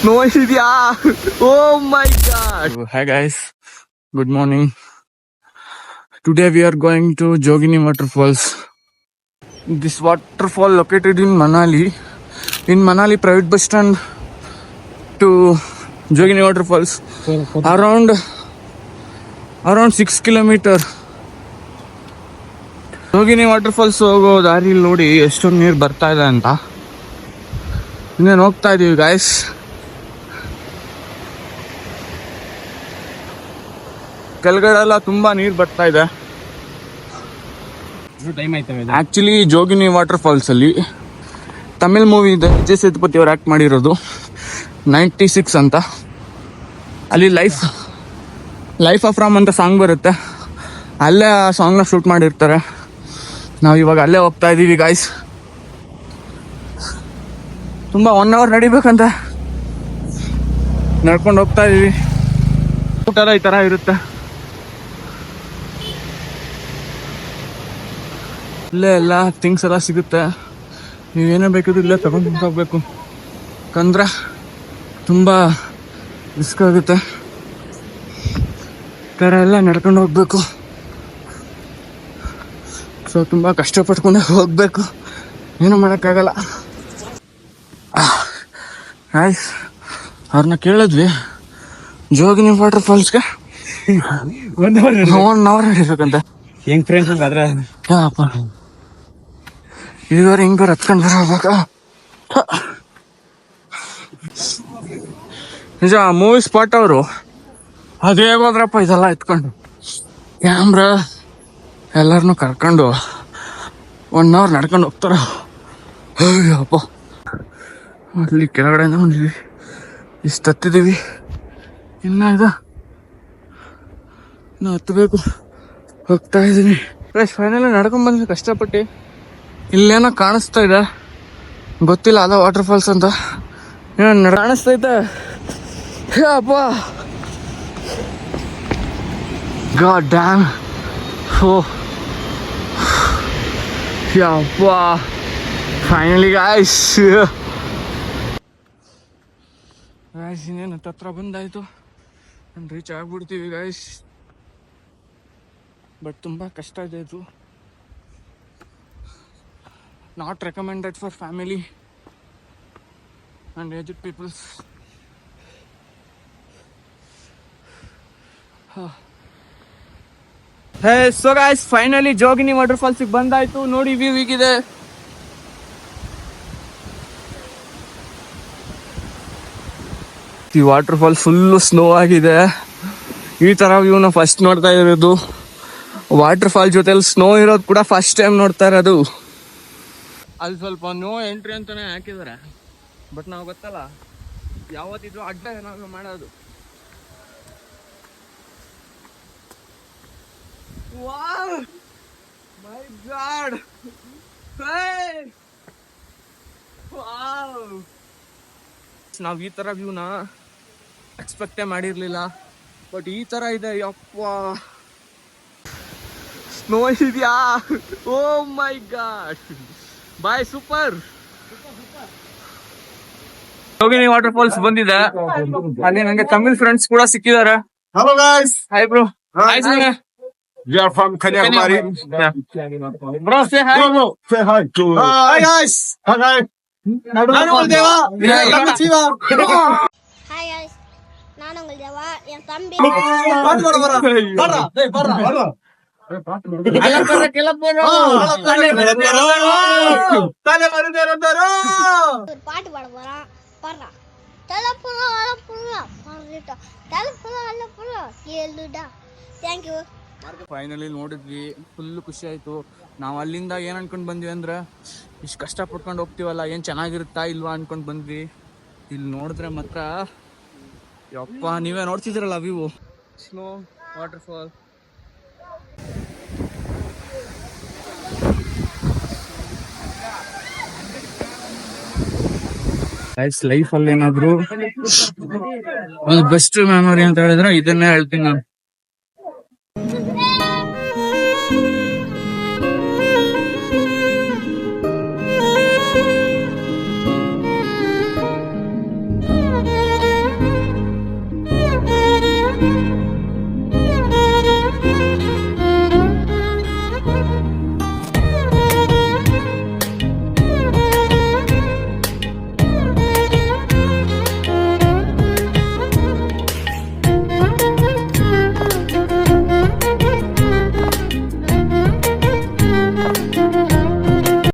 Snow ಇದೆಯಾ? ಓ ಮೈ god. Hi guys, good morning. Today we are going to Jogini waterfalls. This waterfall located in Manali. In Manali private bus stand to Jogini waterfalls around 6 kilometer. Jogini waterfalls ಹೋಗೋ ದಾರಿಲಿ ನೋಡಿ ಎಷ್ಟೊಂದು ನೀರು ಬರ್ತಾ ಇದೆ ಅಂತ. ಇನ್ನೇನು ಹೋಗ್ತಾ ಇದೀವಿ ಗಾಯ್ಸ್. ಕೆಳಗಡೆ ಎಲ್ಲ ತುಂಬಾ ನೀರು ಬರ್ತಾ ಇದೆ. ಆಕ್ಚುಲಿ ಜೋಗಿನಿ ವಾಟರ್ಫಾಲ್ಸ್ ಅಲ್ಲಿ ತಮಿಳ್ ಮೂವಿ ಇದೆ, ವಿಜಯ್ ಸೇತುಪತಿ ಅವ್ರು ಆಕ್ಟ್ ಮಾಡಿರೋದು 96 ಅಂತ. ಅಲ್ಲಿ ಲೈಫ್ ಆಫ್ ರಾಮ್ ಅಂತ ಸಾಂಗ್ ಬರುತ್ತೆ, ಅಲ್ಲೇ ಆ ಸಾಂಗ್ನ ಶೂಟ್ ಮಾಡಿರ್ತಾರೆ. ನಾವು ಇವಾಗ ಅಲ್ಲೇ ಹೋಗ್ತಾ ಇದ್ದೀವಿ ಗಾಯ್ಸ್. ತುಂಬ 1 hour ನಡಿಬೇಕಂತ ನಡ್ಕೊಂಡು ಹೋಗ್ತಾ ಇದೀವಿ. ಊಟ ಎಲ್ಲ ಈ ಥರ ಇರುತ್ತೆ. ಇಲ್ಲೇ ಎಲ್ಲ ಥಿಂಗ್ಸ್ ಎಲ್ಲ ಸಿಗುತ್ತೆ. ನೀವೇನೇ ಬೇಕಿದ್ರು ಇಲ್ಲೇ ತಗೊಂಡು ಹೋಗ್ಬೇಕು, ಯಾಕಂದ್ರೆ ತುಂಬ ರಿಸ್ಕ್ ಆಗುತ್ತೆ. ಈ ಥರ ಎಲ್ಲ ನಡ್ಕೊಂಡು ಹೋಗ್ಬೇಕು. ಸೊ ತುಂಬ ಕಷ್ಟಪಟ್ಕೊಂಡೆ ಹೋಗ್ಬೇಕು, ಏನೂ ಮಾಡೋಕ್ಕಾಗಲ್ಲ. ಆಯ್ತು, ಅವ್ರನ್ನ ಕೇಳಿದ್ವಿ ಜೋಗಿನಿ ವಾಟರ್ ಫಾಲ್ಸ್ಗೆ 1 hour ನಡಿಬೇಕಂತ. ಹೆಂಗ್ ಫ್ರೆಂಡ್ಸ್ ಅದ್ರ ಇದುವರೆ ಹಿಂಗ್ ಹತ್ಕೊಂಡು ಬರಬೇಕ. ನಿಜ ಮೂವಿ ಸ್ಪಾಟ್ ಅವರು ಅದು ಹೇಗೋದ್ರಪ್ಪ ಇದೆಲ್ಲ ಎತ್ಕೊಂಡು ಕ್ಯಾಮ್ರಾ ಎಲ್ಲರನ್ನೂ ಕರ್ಕೊಂಡು 1 hour ನಡ್ಕೊಂಡು ಹೋಗ್ತಾರ. ಅಯ್ಯಪ್ಪ, ಅಲ್ಲಿ ಕೆಳಗಡೆಯಿಂದ ಬಂದಿದ್ವಿ, ಇಷ್ಟು ಹತ್ತಿದ್ದೀವಿ. ಇನ್ನು ಹತ್ತಬೇಕು, ಹೋಗ್ತಾ ಇದ್ದೀನಿ. ಫೈನಲ್ ನಡ್ಕೊಂಡ್ ಬಂದ್ವಿ ಕಷ್ಟಪಟ್ಟು. ಇಲ್ಲೇನೋ ಕಾಣಿಸ್ತಾ ಇದೆ, ಗೊತ್ತಿಲ್ಲ ಅದ ವಾಟರ್ ಫಾಲ್ಸ್ ಅಂತ. ಏನೋ ಕಾಣಿಸ್ತೈತೆ. ಅಪ್ಪ ಗಾಡ್ ಡ್ಯಾಮ್. ಓ ಯಪ್ಪ, ಫೈನಲಿ ಗಾಯ್ಸ್ ಇನ್ನೇನು ಹತ್ರ ಬಂದಾಯ್ತು. ನಾನು ರೀಚ್ ಆಗ್ಬಿಡ್ತೀವಿ ಗಾಯ್ಸ್. ಬಟ್ ತುಂಬ ಕಷ್ಟ ಇದೆ ಇದು. Not recommended for family and aged peoples. So guys, finally Jogini water ಫಾಲ್ಸಿಗೆ ಬಂದಾಯ್ತು. ನೋಡಿ ವ್ಯೂ ಹೀಗಿದೆ. ಈ ವಾಟರ್ ಫಾಲ್ ಫುಲ್ಲು ಸ್ನೋ ಆಗಿದೆ. ಈ ತರ ವ್ಯೂನ ಫಸ್ಟ್ ನೋಡ್ತಾ ಇರೋದು. ವಾಟರ್ ಫಾಲ್ ಜೊತೆಲಿ ಸ್ನೋ ಇರೋದು ಕೂಡ ಫಸ್ಟ್ ಟೈಮ್ ನೋಡ್ತಾ ಇರೋದು. ಅಲ್ಲಿ ಸ್ವಲ್ಪ ನೋ ಎಂಟ್ರಿ ಅಂತಾನೆ ಹಾಕಿದಾರೆ, ಬಟ್ ನಾವು ಗೊತ್ತಲ್ಲ ಯಾವತ್ತಿದ್ರು ಅಡ್ಡ ಏನಾದ್ರು ಮಾಡೋದು. ವಾವ್ ಮೈ ಗಾಡ್, ವಾವ್. ನಾವು ಈ ತರ ವ್ಯೂನ ಎಕ್ಸ್ಪೆಕ್ಟೇ ಮಾಡಿರ್ಲಿಲ್ಲ, ಬಟ್ ಈ ತರ ಇದೆ. ಯಪ್ಪ, ಸ್ನೋ ಇದೆಯಾ? ಓ ಮೈ ಗಾಡ್, ಬಾಯ್, ಸೂಪರ್. ಜೋಗಿನಿ ವಾಟರ್ ಫಾಲ್ಸ್ ಬಂದಿದೆ. ಅಲ್ಲಿ ನಂಗೆ ತಮಿಳ್ ಫ್ರೆಂಡ್ಸ್ ಕೂಡ ಸಿಕ್ಕಿದ್ದಾರೆ. Hello guys. Hi bro. Hi sir. We are from Kanyakumari. Bro say hi. No, say hi to. Hi guys. Hi guys. ನಾನು ಉಂಗಲ್ ದೇವ. Hi guys. ನಾನು ಉಂಗಲ್ ದೇವ. ಎನ್ ತಂಬಿ. ಪಾಟ್ ಮಾಡು ಬರ. ಬರ. ಏ ಬರ. ಬರ. ಅಲ್ಲಪ್ಪರ ಕೆಲಪ್ಪರು. ತಲೆ ಮರಿದೇರಂದರು. ಪಾಟ್ ಮಾಡು ಬರ. ಬರ. ತಲಪುರ ಅಲಪುರ. ಬರಲಿಟ. ತಲಪುರ ಅಲಪುರ. ಕೇಳುಡ. Thank you. ಫೈನಲಿ ನೋಡಿದ್ವಿ, ಫುಲ್ ಖುಷಿ ಆಯ್ತು. ನಾವು ಅಲ್ಲಿಂದ ಏನ್ ಅನ್ಕೊಂಡ್ ಬಂದ್ವಿ ಅಂದ್ರೆ, ಇಷ್ಟು ಕಷ್ಟ ಪಟ್ಕೊಂಡು ಹೋಗ್ತೀವಲ್ಲ, ಏನ್ ಚೆನ್ನಾಗಿರುತ್ತಾ ಇಲ್ವಾ ಅನ್ಕೊಂಡ್ ಬಂದ್ವಿ. ಇಲ್ಲಿ ನೋಡಿದ್ರೆ ಮಾತ್ರ ಯಪ್ಪ, ನೀವೇ ನೋಡ್ತಿದ್ದೀರಲ್ಲ view, snow waterfall. Life ಅಲ್ಲಿ ಏನಾದ್ರು ಒಂದು ಬೆಸ್ಟ್ ಮೆಮೊರಿ ಅಂತ ಹೇಳಿದ್ರೆ ಇದನ್ನೇ ಹೇಳ್ತೀನಿ ನಾನು.